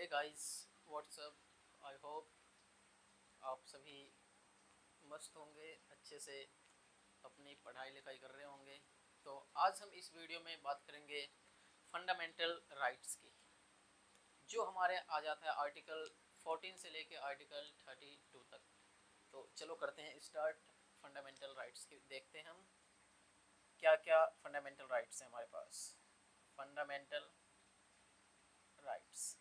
Hey guys, what's up. I hope आप सभी मस्त होंगे, अच्छे से अपनी पढ़ाई लिखाई कर रहे होंगे। तो आज हम इस वीडियो में बात करेंगे फंडामेंटल राइट्स की, जो हमारे आ जाता है आर्टिकल 14 से लेके आर्टिकल 32 तक। तो चलो करते हैं स्टार्ट। फंडामेंटल राइट्स की देखते हैं हम क्या क्या फंडामेंटल राइट्स हैं हमारे पास। फंडामेंटल राइट्स,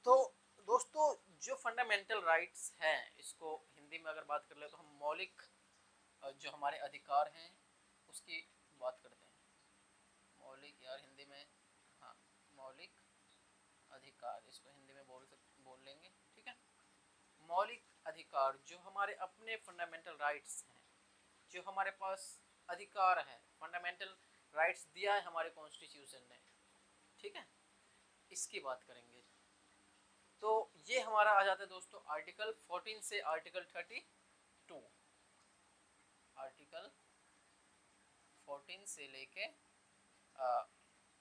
तो दोस्तों जो फंडामेंटल राइट्स हैं, इसको हिंदी में अगर बात कर ले तो हम मौलिक जो हमारे अधिकार हैं उसकी बात करते हैं। मौलिक, यार हिंदी में, हाँ, मौलिक अधिकार, इसको हिंदी में बोल लेंगे, ठीक है। मौलिक अधिकार जो हमारे अपने फंडामेंटल राइट्स हैं, जो हमारे पास अधिकार है, फंडामेंटल राइट्स दिया है हमारे कॉन्स्टिट्यूशन ने, ठीक है, इसकी बात करेंगे। तो ये हमारा आ जाता है दोस्तों आर्टिकल 14 से आर्टिकल 32। आर्टिकल 14 से लेके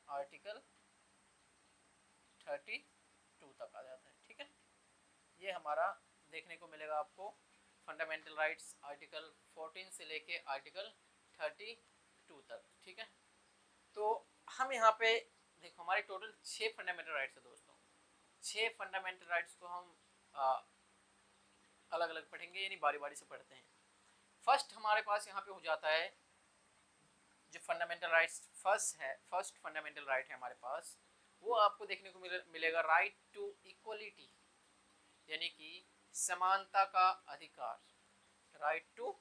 आर्टिकल 32 तक आ जाता है, ठीक है। ये हमारा देखने को मिलेगा आपको फंडामेंटल राइट्स आर्टिकल 14 से लेके आर्टिकल 32 तक, ठीक है। तो हम यहाँ पे देखो, हमारे टोटल 6 फंडामेंटल राइट्स है दोस्तों। 6 फंडामेंटल राइट्स को हम अलग अलग पढ़ेंगे, यानी बारी बारी से पढ़ते हैं। फर्स्ट हमारे पास यहाँ पे हो जाता है जो fundamental rights first fundamental right है हमारे पास, वो आपको देखने को मिलेगा राइट टू इक्वलिटी, यानी कि समानता का अधिकार। राइट टू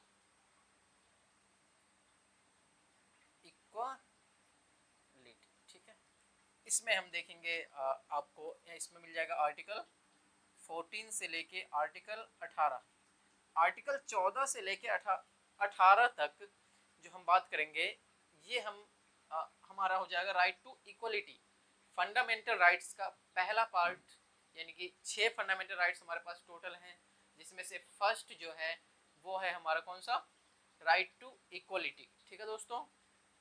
इक्वलिटी, ठीक है। इसमें हम देखेंगे आपको इसमें मिल जाएगा आर्टिकल 14 से लेके आर्टिकल 18। आर्टिकल 14 से लेके 18 तक जो हम बात करेंगे, ये हमारा हो जाएगा right to equality. Fundamental rights का पहला पार्ट, यानी कि 6 फंडामेंटल राइट्स हमारे पास टोटल हैं, जिसमें से फर्स्ट जो है वो है हमारा कौन सा, राइट टू इक्वलिटी, ठीक है दोस्तों।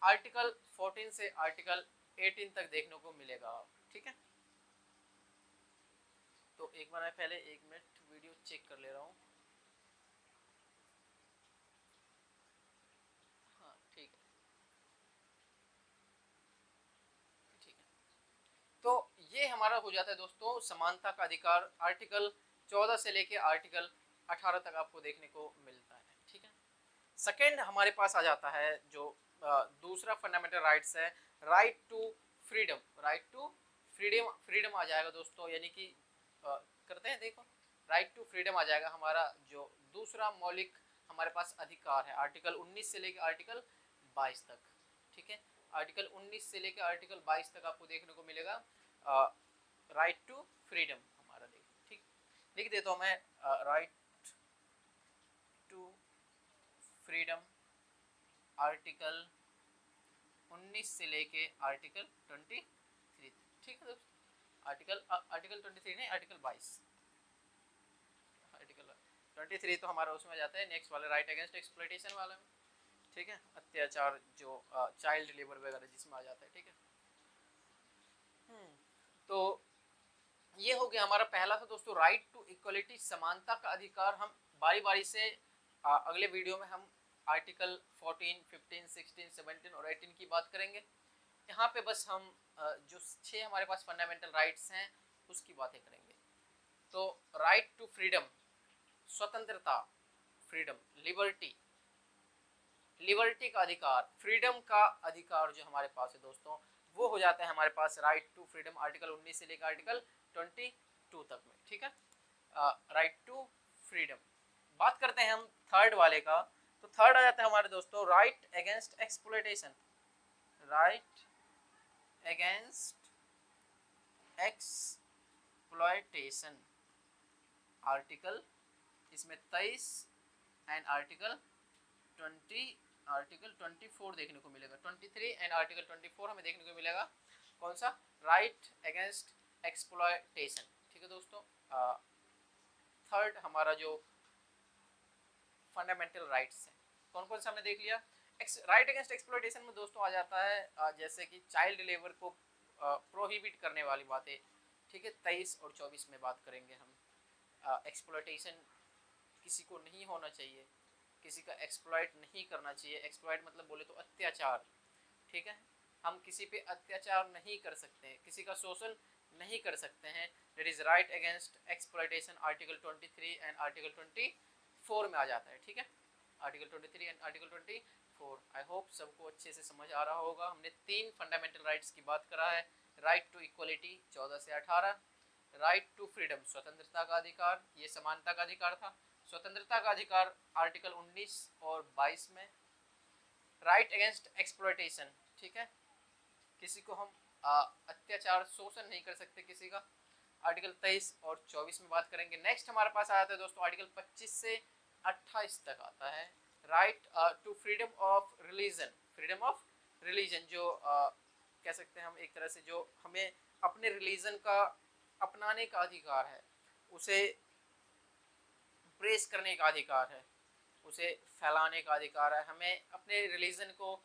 आर्टिकल 14 से आर्टिकल 18 तक देखने को मिलेगा, ठीक है। तो एक बार मैं पहले 1 मिनट वीडियो चेक कर ले रहा हूँ। हाँ, ठीक है, ठीक है। तो ये हमारा हो जाता है दोस्तों समानता का अधिकार, आर्टिकल 14 से लेके आर्टिकल 18 तक आपको देखने को मिलता है, ठीक है। सेकेंड हमारे पास आ जाता है जो दूसरा फंडामेंटल राइट्स है, right to freedom. Right to freedom आ जाएगा दोस्तों, यानी कि करते हैं, देखो, राइट टू फ्रीडम आ जाएगा हमारा जो दूसरा मौलिक हमारे पास अधिकार है, आर्टिकल 19 से लेकर आर्टिकल 22 तक, ठीक है। आर्टिकल 19 से लेकर आर्टिकल 22 तक आपको देखने को मिलेगा राइट टू फ्रीडम हमारा, ठीक, लिख देता हूँ मैं, राइट टू फ्रीडम आर्टिकल 19 से लेके आर्टिकल 23, ठीक है दोस्तों। आर्टिकल 23 नहीं, आर्टिकल 22। आर्टिकल 23 तो हमारा उसमें जाता है नेक्स्ट वाले, राइट अगेंस्ट एक्सप्लॉयटेशन वाले में, ठीक है, अत्याचार जो चाइल्ड लेबर वगैरह जिसमें आ जाता है, ठीक है। तो ये हो गया हमारा पहला था दोस्तों, राइट टू इक्वलिटी, समानता का अधिकार। हम बारी बारी से अगले वीडियो में हम आर्टिकल 14, 15, 16, 17 और 18 की बात करेंगे। यहाँ पे बस हम जो 6 हमारे पास फंडामेंटल राइट्स हैं उसकी बातें करेंगे। तो राइट टू फ्रीडम, स्वतंत्रता, फ्रीडम, लिबर्टी, लिबर्टी का अधिकार, फ्रीडम का अधिकार जो हमारे पास है दोस्तों, वो हो जाता है हमारे पास राइट टू फ्रीडम आर्टिकल 19 से लेकर आर्टिकल 22 तक में, ठीक है। Right to freedom. बात करते हैं हम थर्ड वाले का, तो थर्ड आ जाता है हमारे दोस्तों right against exploitation. Right against exploitation, article इसमें 23 एंड आर्टिकल 24 देखने को मिलेगा, 23 एंड आर्टिकल 24 हमें देखने को मिलेगा, कौन सा, राइट अगेंस्ट एक्सप्लॉयटेशन, ठीक है दोस्तों। थर्ड हमारा जो फंडामेंटल राइट्स है, कौन कौन सा हमने देख लिया। राइट अगेंस्ट एक्सप्लॉयटेशन में दोस्तों आ जाता है जैसे कि चाइल्ड लेबर को प्रोहिबिट करने वाली बातें, ठीक है, 23 और 24 में बात करेंगे हम। एक्सप्लॉयटेशन किसी को नहीं होना चाहिए, किसी का एक्सप्लॉयट नहीं करना चाहिए। एक्सप्लॉयट मतलब बोले तो अत्याचार, ठीक है, हम किसी पे अत्याचार नहीं कर सकते हैं, किसी का शोषण नहीं कर सकते हैं। That is right against exploitation, article 23 and article 24 में आ जाता है, ठीक है, article 23 and article 24। I hope सबको अच्छे से समझ आ रहा होगा। हमने 3 फंडामेंटल राइट्स की बात करा है। राइट टू इक्वलिटी 14 से 18, राइट टू फ्रीडम स्वतंत्रता का अधिकार, ये समानता का अधिकार था। स्वतंत्रता का अधिकार आर्टिकल 19 और 22 में। राइट अगेंस्ट एक्सप्लॉयटेशन, ठीक है, किसी को हम अत्याचार शोषण नहीं कर सकते किसी का, आर्टिकल 23 और 24 में बात करेंगे। नेक्स्ट हमारे पास आ जाता है दोस्तों आर्टिकल 25 से 28 तक आता है। Right to freedom of religion, freedom of religion जो कह सकते हैं हम एक तरह से, जो हमें अपने रिलीजन का अपनाने का अधिकार है, उसे प्रेस करने का अधिकार है, उसे फैलाने का अधिकार है, हमें अपने रिलीजन को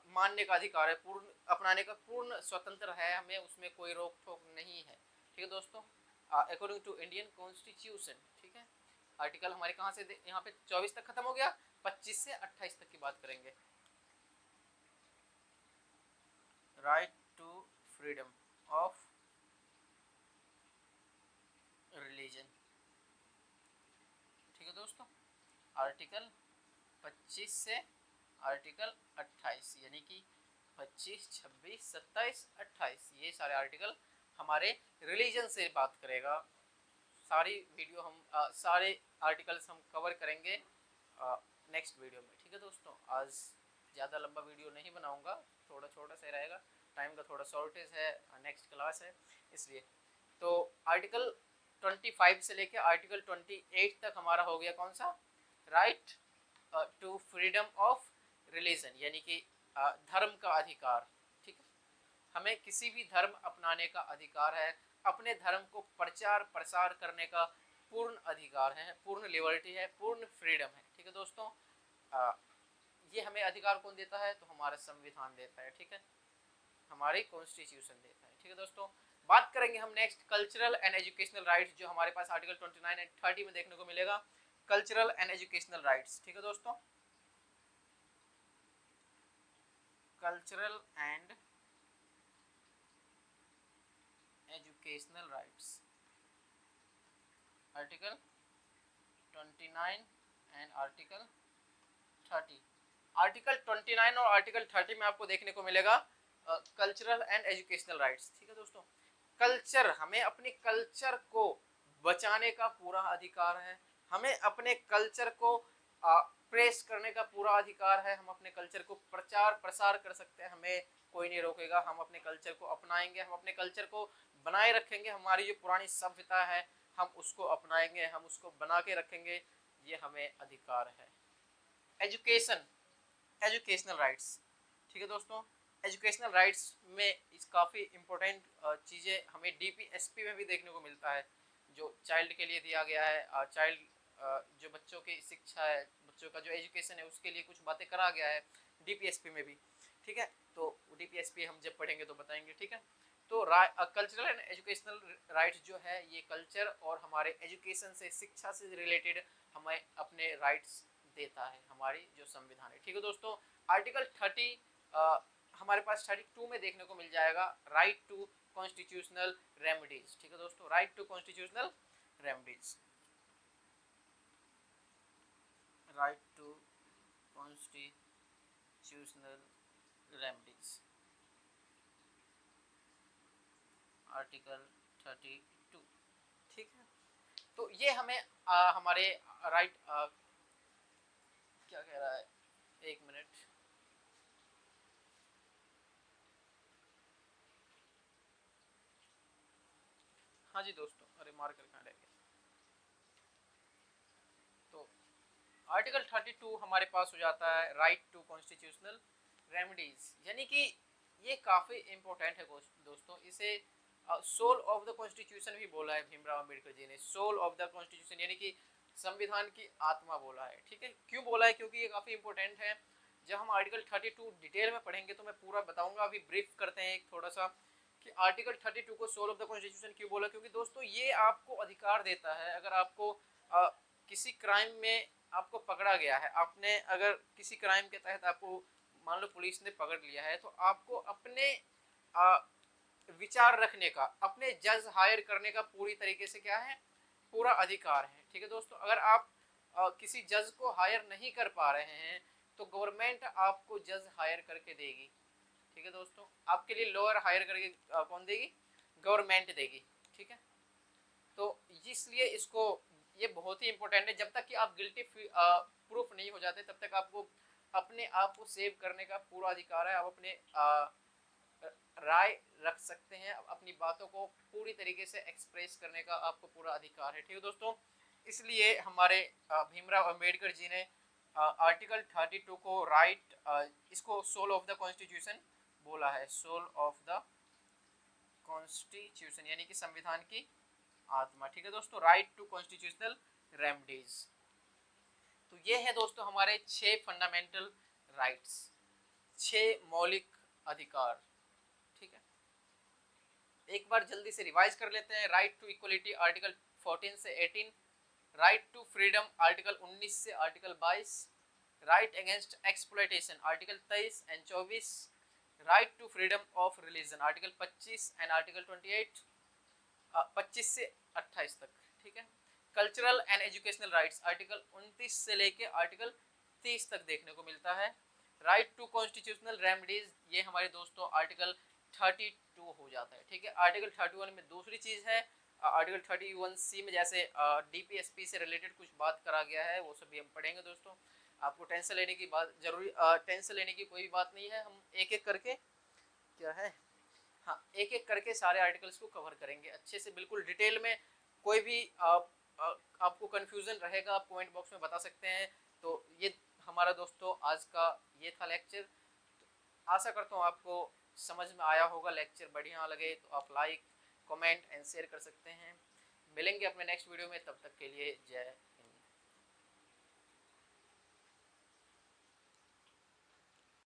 मानने का अधिकार है, पूर्ण अपनाने का पूर्ण स्वतंत्र है, हमें उसमें कोई रोक टोक नहीं है, ठीक है दोस्तों, अकॉर्डिंग टू इंडियन कॉन्स्टिट्यूशन, ठीक है। आर्टिकल हमारे कहाँ से यहाँ पे 24 तक खत्म हो गया, 25 से 28 तक की बात करेंगे। Right to freedom of religion, ठीक है दोस्तों, आर्टिकल 25 से आर्टिकल 28, यानी कि 25, 26, 27, 28, ये सारे आर्टिकल हमारे रिलीजन से बात करेगा। सारी वीडियो हम सारे आर्टिकल्स हम कवर करेंगे नेक्स्ट वीडियो में, ठीक है दोस्तों। आज ज़्यादा लंबा वीडियो नहीं बनाऊंगा, थोड़ा छोटा सा रहेगा, टाइम का थोड़ा शॉर्टेज है, नेक्स्ट क्लास है इसलिए। तो आर्टिकल 25 से लेके आर्टिकल 28 तक हमारा हो गया कौन सा, right to freedom of religion, यानी कि धर्म का अधिकार, ठीक है, हमें किसी भी धर्म अपनाने का अधिकार है, अपने धर्म को प्रचार प्रसार करने का पूर्ण अधिकार है, पूर्ण लिबर्टी है, पूर्ण फ्रीडम है, ठीक है दोस्तों। ये हमें अधिकार कौन देता है, तो हमारा संविधान देता है, ठीक है, हमारी कॉन्स्टिट्यूशन देता है, ठीक है दोस्तों। बात करेंगे हम next cultural and educational rights, जो हमारे पास आर्टिकल 29 एंड 30 में देखने को मिलेगा, कल्चरल एंड एजुकेशनल राइट्स, ठीक है दोस्तों, cultural and educational rights, article 29 and article 30। Article 29 और आर्टिकल 30 में आपको देखने को मिलेगा कल्चरल एंड एजुकेशनल राइट्स, ठीक है दोस्तों। कल्चर, हमें अपने कल्चर को बचाने का पूरा अधिकार है, हमें अपने कल्चर को प्रेस करने का पूरा अधिकार है, हम अपने कल्चर को प्रचार प्रसार कर सकते हैं, हमें कोई नहीं रोकेगा, हम अपने कल्चर को अपनाएंगे, हम अपने कल्चर को बनाए रखेंगे, हमारी जो पुरानी सभ्यता है हम उसको अपनाएंगे, हम उसको बना के रखेंगे, ये हमें अधिकार है। एजुकेशन, एजुकेशनल राइट्स, ठीक है दोस्तों, एजुकेशनल राइट्स में इस काफ़ी इंपॉर्टेंट चीज़ें हमें डीपीएसपी में भी देखने को मिलता है, जो चाइल्ड के लिए दिया गया है, चाइल्ड जो बच्चों की शिक्षा है, बच्चों का जो एजुकेशन है उसके लिए कुछ बातें करा गया है डीपीएसपी में भी, ठीक है, तो डीपीएसपी हम जब पढ़ेंगे तो बताएंगे, ठीक है। तो कल्चरल एंड एजुकेशनल राइट्स जो है ये कल्चर और हमारे एजुकेशन से, शिक्षा से रिलेटेड हमें अपने राइट्स देता है हमारी जो संविधान है, ठीक है दोस्तों। आर्टिकल 30 हमारे पास 32 में देखने को मिल जाएगा, राइट टू कॉन्स्टिट्यूशनल रेमेडीज, ठीक है दोस्तों, right to constitutional remedies, right to constitutional remedies, article 32, ठीक है। तो ये हमें हमारे राइट क्या कह रहा है, एक मिनट, हाँ जी दोस्तों, अरे मार्कर कहाँ रह गया। तो आर्टिकल 32 हमारे पास हो जाता है राइट टू कॉन्स्टिट्यूशनल रेमेडीज, यानी कि ये काफ़ी इंपॉर्टेंट है दोस्तों, इसे सोल ऑफ द कॉन्स्टिट्यूशन भी बोला है भीमराव अम्बेडकर जी ने, सोल ऑफ द कॉन्स्टिट्यूशन यानी कि संविधान की आत्मा बोला है, ठीक है। क्यों बोला है, क्योंकि ये काफ़ी इंपॉर्टेंट है। जब हम आर्टिकल 32 डिटेल में पढ़ेंगे तो मैं पूरा बताऊंगा, अभी ब्रीफ करते हैं एक थोड़ा सा कि आर्टिकल 32 को सोल ऑफ द कॉन्स्टिट्यूशन क्यों बोला, क्योंकि दोस्तों ये आपको अधिकार देता है, अगर आपको किसी क्राइम में आपको पकड़ा गया है, आपने अगर किसी क्राइम के तहत आपको मान लो पुलिस ने पकड़ लिया है, तो आपको अपने विचार रखने का, अपने जज हायर करने का पूरी तरीके से क्या है, पूरा अधिकार है। ठीक है दोस्तों, अगर आप किसी जज को हायर नहीं कर पा रहे हैं तो गवर्नमेंट आपको जज हायर करके देगी। ठीक है दोस्तों, आपके लिए लॉयर हायर करके कौन देगी, गवर्नमेंट देगी। ठीक है, तो इसलिए इसको ये बहुत ही इंपॉर्टेंट है, जब तक कि आप गिल्टी प्रूफ नहीं हो जाते तब तक आपको अपने आप को सेव करने का पूरा अधिकार है। आप अपने राय रख सकते हैं, अपनी बातों को पूरी तरीके से एक्सप्रेस करने का आपको पूरा अधिकार है। ठीक है दोस्तों, इसलिए हमारे भीमराव अंबेडकर जी ने आर्टिकल 32 को राइट, इसको सोल ऑफ द कॉन्स्टिट्यूशन बोला है, सोल ऑफ द कॉन्स्टिट्यूशन यानी कि संविधान की आत्मा। ठीक है दोस्तों, राइट टू कॉन्स्टिट्यूशनल रेमेडीज। तो ये है दोस्तों हमारे 6 फंडामेंटल राइट्स, 6 मौलिक अधिकार। ठीक है, एक बार जल्दी से रिवाइज कर लेते हैं। राइट टू इक्वलिटी आर्टिकल 14 से 18, राइट टू फ्रीडम आर्टिकल 19 से article 22, right against exploitation article 23 and 24, right to freedom of religion article 25 and article 28, 25 से 28 तक। ठीक है, cultural and educational rights article 29 से लेके आर्टिकल 30 तक देखने को मिलता है। राइट टू कॉन्स्टिट्यूशनल रेमेडीज, ये हमारे दोस्तों आर्टिकल 32 हो जाता है। ठीक है, आर्टिकल 31 में दूसरी चीज है, आर्टिकल 31C में जैसे डीपीएसपी से रिलेटेड कुछ बात करा गया है, वो सभी हम पढ़ेंगे दोस्तों। आपको टेंशन लेने की बात जरूरी टेंशन लेने की कोई बात नहीं है, हम एक एक करके क्या है, हाँ एक एक करके सारे आर्टिकल्स को कवर करेंगे अच्छे से, बिल्कुल डिटेल में। कोई भी आपको कंफ्यूजन रहेगा आप कमेंट बॉक्स में बता सकते हैं। तो ये हमारा दोस्तों आज का ये था लेक्चर। तो आशा करता हूँ आपको समझ में आया होगा, लेक्चर बढ़िया लगे तो आप लाइक कमेंट एंड शेयर कर सकते हैं। मिलेंगे अपने नेक्स्ट वीडियो में, तब तक के लिए जय